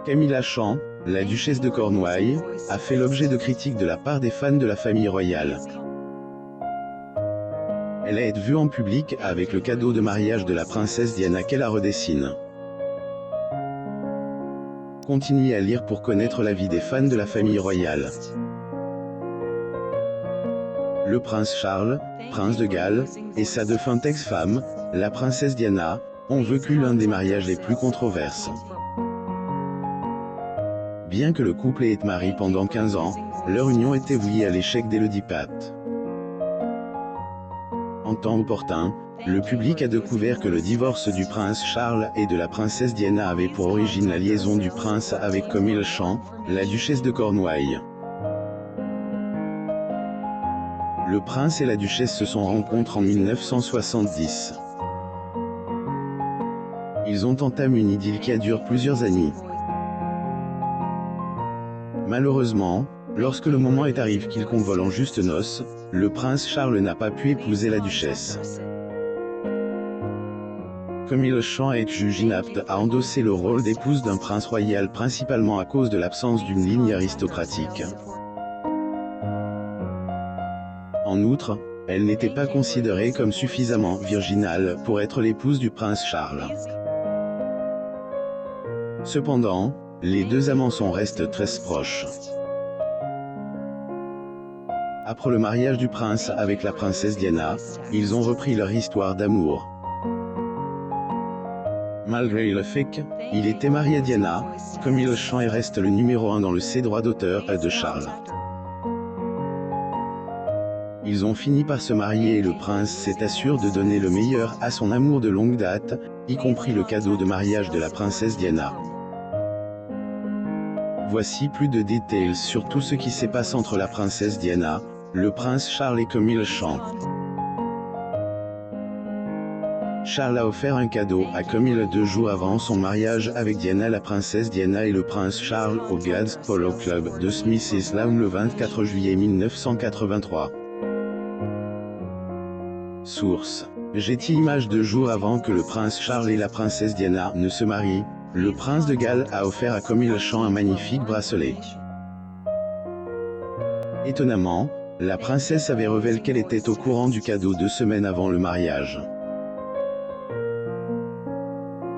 Camilla Champ, la duchesse de Cornouailles, a fait l'objet de critiques de la part des fans de la famille royale. Elle a été vue en public avec le cadeau de mariage de la princesse Diana qu'elle a redessiné. Continuez à lire pour connaître l'avis des fans de la famille royale. Le prince Charles, prince de Galles, et sa défunte ex-femme, la princesse Diana, ont vécu l'un des mariages les plus controversés. Bien que le couple ait été marié pendant 15 ans, leur union était vouée à l'échec dès le départ. En temps opportun, le public a découvert que le divorce du prince Charles et de la princesse Diana avait pour origine la liaison du prince avec Camilla Champ, la duchesse de Cornouailles. Le prince et la duchesse se sont rencontrés en 1970. Ils ont entamé une idylle qui a duré plusieurs années. Malheureusement, lorsque le moment est arrivé qu'ils convolent en juste noces, le prince Charles n'a pas pu épouser la duchesse. Camilla Champ est jugée inapte à endosser le rôle d'épouse d'un prince royal principalement à cause de l'absence d'une ligne aristocratique. En outre, elle n'était pas considérée comme suffisamment virginale pour être l'épouse du prince Charles. Cependant, les deux amants sont restés très proches. Après le mariage du prince avec la princesse Diana, ils ont repris leur histoire d'amour. Malgré le fait qu'il était marié à Diana, Camilla Champ reste le numéro 1 dans le ses droits d'auteur de Charles. Ils ont fini par se marier et le prince s'est assuré de donner le meilleur à son amour de longue date, y compris le cadeau de mariage de la princesse Diana. Voici plus de détails sur tout ce qui s'est passé entre la princesse Diana, le prince Charles et Camilla Champ. Charles a offert un cadeau à Camilla 2 jours avant son mariage avec Diana. La princesse Diana et le prince Charles au Gads Polo Club de Smith Island le 24 juillet 1983. Source: Getty Images. 2 jours avant que le prince Charles et la princesse Diana ne se marient, le prince de Galles a offert à Camilla Champ un magnifique bracelet. Étonnamment, la princesse avait révélé qu'elle était au courant du cadeau 2 semaines avant le mariage.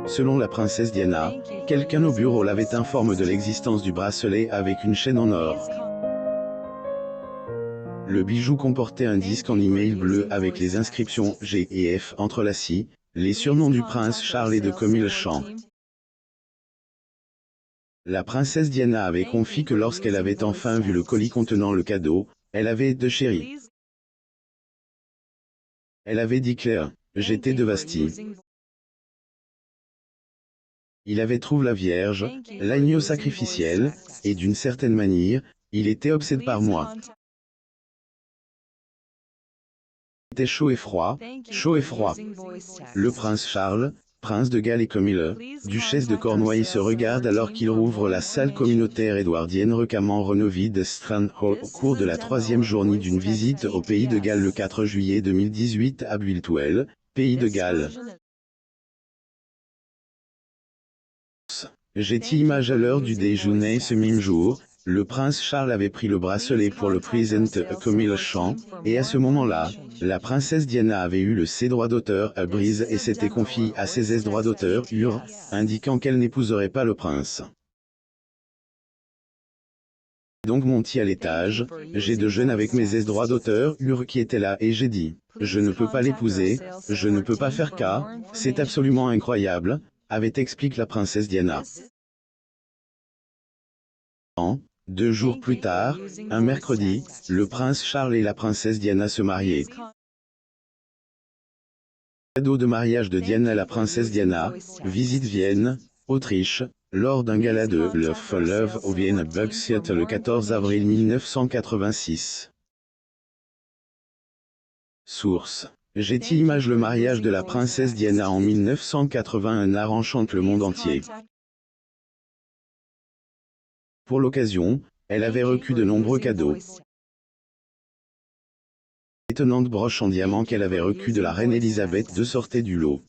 Selon la princesse Diana, quelqu'un au bureau l'avait informé de l'existence du bracelet avec une chaîne en or. Le bijou comportait un disque en email bleu avec les inscriptions G et F entrelacées, les surnoms du prince Charles et de Camilla Champ. La princesse Diana avait confié que lorsqu'elle avait enfin vu le colis contenant le cadeau, elle avait été chérie. Elle avait dit clair: j'étais dévastée. Il avait trouvé la Vierge, l'agneau sacrificiel, et d'une certaine manière, il était obsédé par moi. C'était chaud et froid, chaud et froid. Le prince Charles, prince de Galles et Camilla, duchesse de Cornouailles se regardent alors qu'il rouvre la salle communautaire édouardienne récemment rénovée de Strand Hall au cours de la 3e journée d'une visite au Pays de Galles le 4 juillet 2018 à Builtwell, Pays de Galles. Getty Images. À l'heure du déjeuner ce même jour, le prince Charles avait pris le bracelet pour le présenter à Camilla Champ, et à ce moment-là, la princesse Diana avait eu le ses droits d'auteur à brise et s'était confiée à ses droits d'auteur indiquant qu'elle n'épouserait pas le prince. Donc monté à l'étage, j'ai déjeuné avec mes droits d'auteur qui étaient là et j'ai dit: je ne peux pas l'épouser, je ne peux pas faire cas, c'est absolument incroyable, avait expliqué la princesse Diana. 2 jours plus tard, un mercredi, le prince Charles et la princesse Diana se mariaient. Cadeau de mariage de Diana. La princesse Diana visite Vienne, Autriche, lors d'un gala de Love au Vienna Bugtheater le 14 avril 1986. Source: Getty Images. Le mariage de la princesse Diana en 1981 a enchanté le monde entier. Pour l'occasion, elle avait reçu de nombreux cadeaux. Étonnante broche en diamant qu'elle avait reçue de la reine Elisabeth II sortait du lot.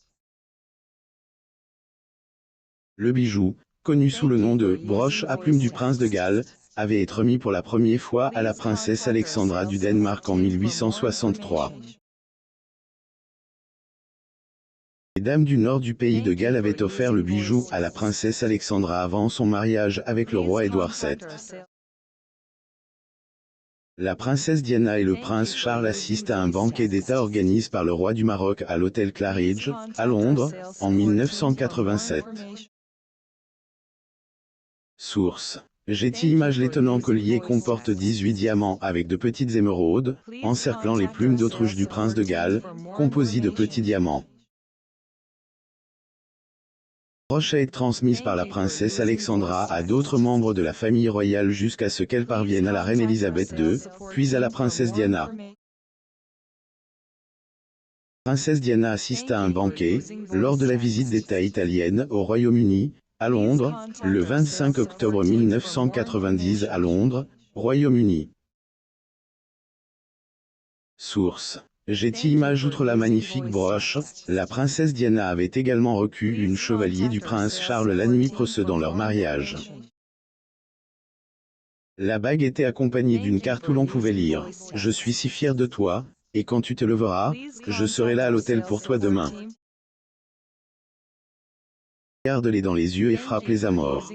Le bijou, connu sous le nom de « broche à plumes du prince de Galles », avait été remis pour la première fois à la princesse Alexandra du Danemark en 1863. Les dames du nord du pays de Galles avaient offert le bijou à la princesse Alexandra avant son mariage avec le roi Édouard VII. La princesse Diana et le prince Charles assistent à un banquet d'État organisé par le roi du Maroc à l'hôtel Claridge, à Londres, en 1987. Source. Getty Images. L'étonnant collier comporte 18 diamants avec de petites émeraudes, encerclant les plumes d'autruche du prince de Galles, composées de petits diamants. La broche a été transmise par la princesse Alexandra à d'autres membres de la famille royale jusqu'à ce qu'elle parvienne à la reine Elisabeth II, puis à la princesse Diana. La princesse Diana assiste à un banquet, lors de la visite d'État italienne au Royaume-Uni, à Londres, le 25 octobre 1990 à Londres, Royaume-Uni. Source. Getty Images. Outre la magnifique broche, la princesse Diana avait également reçu une chevalier du prince Charles la nuit précédant leur mariage. La bague était accompagnée d'une carte où l'on pouvait lire « Je suis si fier de toi, et quand tu te leveras, je serai là à l'hôtel pour toi demain. Regarde-les dans les yeux et frappe-les à mort. »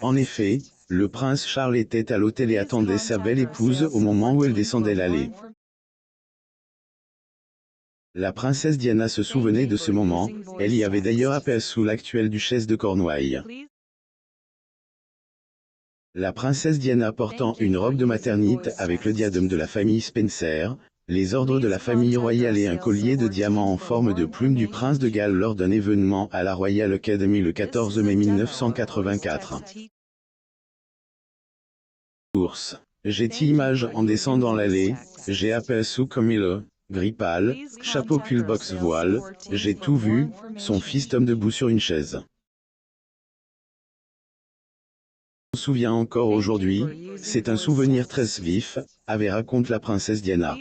En effet, le prince Charles était à l'hôtel et attendait sa belle épouse au moment où elle descendait l'allée. La princesse Diana se souvenait de ce moment, elle y avait d'ailleurs aperçu l'actuelle duchesse de Cornouailles. La princesse Diana portant une robe de maternité avec le diadème de la famille Spencer, les ordres de la famille royale et un collier de diamants en forme de plume du prince de Galles lors d'un événement à la Royal Academy le 14 mai 1984. Source. Getty Images. En descendant l'allée, j'ai aperçu Camille, gris pâle, chapeau pull box voile, j'ai tout vu, son fils Tom debout sur une chaise. Je me souviens encore aujourd'hui, c'est un souvenir très vif, avait raconte la princesse Diana.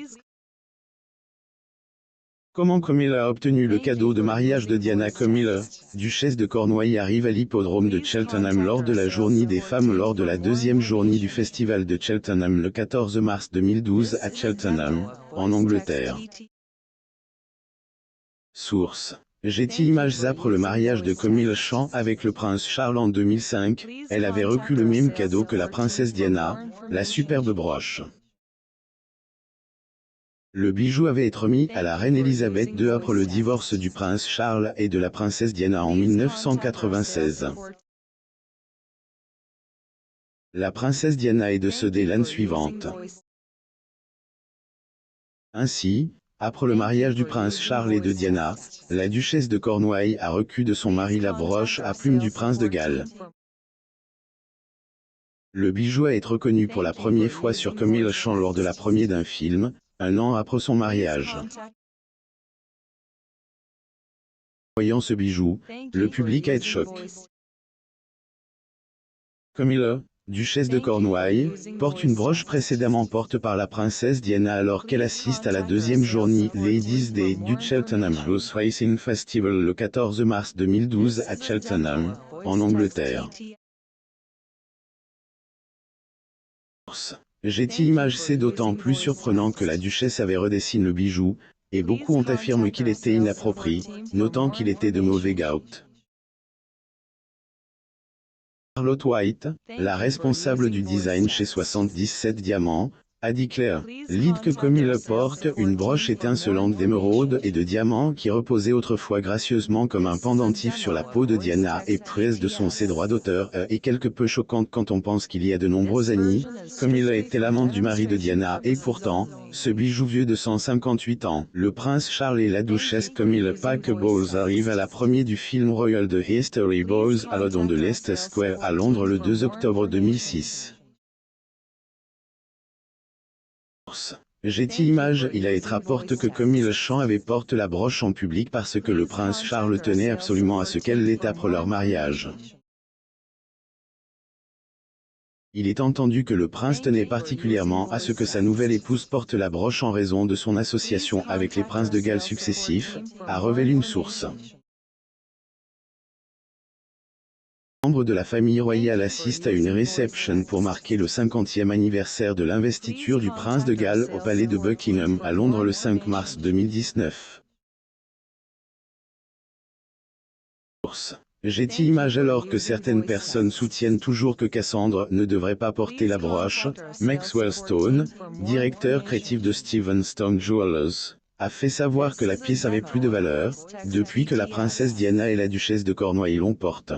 Comment Camille a obtenu le cadeau de mariage de Diana? Camille, duchesse de Cornouailles, arrive à l'hippodrome de Cheltenham lors de la journée des femmes lors de la deuxième journée du festival de Cheltenham le 14 mars 2012 à Cheltenham, en Angleterre. Source. Getty Images. Après le mariage de Camille Champ avec le prince Charles en 2005, elle avait reçu le même cadeau que la princesse Diana, la superbe broche. Le bijou avait été remis à la reine Elisabeth II après le divorce du prince Charles et de la princesse Diana en 1996. La princesse Diana est décédée l'année suivante. Ainsi, après le mariage du prince Charles et de Diana, la duchesse de Cornouailles a reçu de son mari la broche à plumes du prince de Galles. Le bijou a été reconnu pour la première fois sur Camille Champ lors de la première d'un film, un an après son mariage. Voyant ce bijou, le public a été choqué. Camille, duchesse de Cornouailles, porte une broche précédemment portée par la princesse Diana alors qu'elle assiste à la deuxième journée Ladies' Day du Cheltenham Horse Racing Festival le 14 mars 2012 à Cheltenham, en Angleterre. Getty Images. C'est d'autant plus surprenant que la duchesse avait redessiné le bijou, et beaucoup ont affirmé qu'il était inapproprié, notant qu'il était de mauvais goût. Charlotte White, la responsable du design chez 77 Diamants, a déclaré que Camille porte une broche étincelante d'émeraude et de diamants qui reposait autrefois gracieusement comme un pendentif sur la peau de Diana et prise de ses droits d'auteur est quelque peu choquante quand on pense qu'il y a de nombreuses années, Camille était l'amante du mari de Diana et pourtant, ce bijou vieux de 158 ans. Le prince Charles et la duchesse Camille Parker Bowles arrivent à la première du film royal de History Bowles à l'Odon de Leicester Square à Londres le 2 octobre 2006. Getty Images. Il a été rapporté que Camille Champ avait porté la broche en public parce que le prince Charles tenait absolument à ce qu'elle l'ait après leur mariage. Il est entendu que le prince tenait particulièrement à ce que sa nouvelle épouse porte la broche en raison de son association avec les princes de Galles successifs, a révélé une source. Membres de la famille royale assistent à une réception pour marquer le 50e anniversaire de l'investiture du prince de Galles au palais de Buckingham à Londres le 5 mars 2019. Getty Images. Alors que certaines personnes soutiennent toujours que Cassandre ne devrait pas porter la broche, Maxwell Stone, directeur créatif de Stone Jewelers, a fait savoir que la pièce avait plus de valeur, depuis que la princesse Diana et la duchesse de Cornouailles l'ont porte.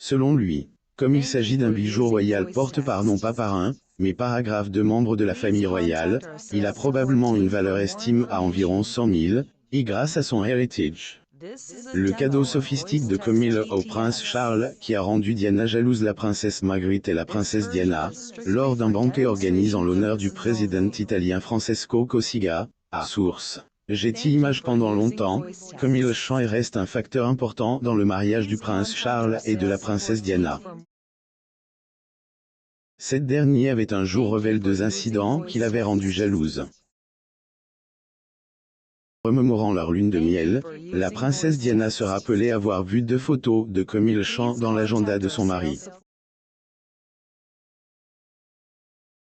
Selon lui, comme il s'agit d'un bijou royal porté par non pas par un, mais paragraphe de membres de la famille royale, il a probablement une valeur estime à environ 100 000, et grâce à son heritage. Le cadeau sophistique de Camilla au prince Charles, qui a rendu Diana jalouse. La princesse Marguerite et la princesse Diana, lors d'un banquet organisé en l'honneur du président italien Francesco Cossiga, à source. Getty Images. Pendant longtemps, Camilla Champ reste un facteur important dans le mariage du prince Charles et de la princesse Diana. Cette dernière avait un jour révélé 2 incidents qui l'avaient rendue jalouse. Remémorant leur lune de miel, la princesse Diana se rappelait avoir vu 2 photos de Camilla Champ dans l'agenda de son mari.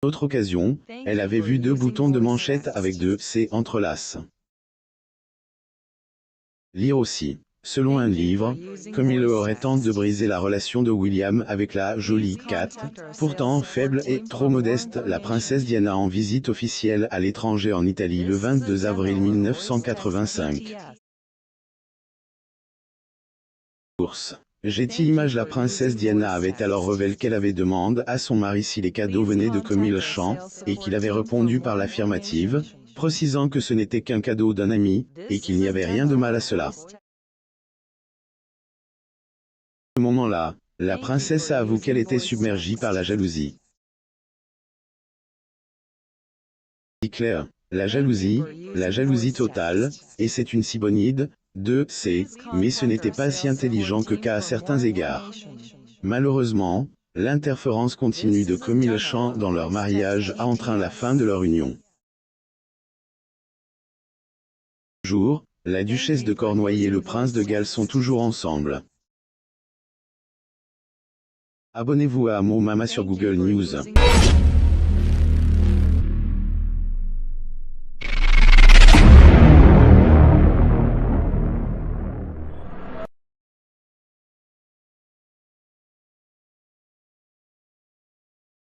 Autre occasion, elle avait vu 2 boutons de manchette avec 2 C entrelaces. Lire aussi. Selon un livre, Camilla aurait tenté de briser la relation de William avec la jolie Kate, pourtant faible et trop modeste. La princesse Diana en visite officielle à l'étranger en Italie le 22 avril 1985. Getty Images. La princesse Diana avait alors révélé qu'elle avait demandé à son mari si les cadeaux venaient de Camilla Champ, et qu'il avait répondu par l'affirmative, précisant que ce n'était qu'un cadeau d'un ami, et qu'il n'y avait rien de mal à cela. À ce moment-là, la princesse a avoué qu'elle était submergée par la jalousie. Dit Claire, la jalousie totale, et c'est une si bonne idée, mais ce n'était pas si intelligent qu'à certains égards. Malheureusement, l'interférence continue de Camilla Champ dans leur mariage a entraîné la fin de leur union. Jour, la duchesse de Cornouailles et le prince de Galles sont toujours ensemble. Abonnez-vous à Mo Mama sur Google News.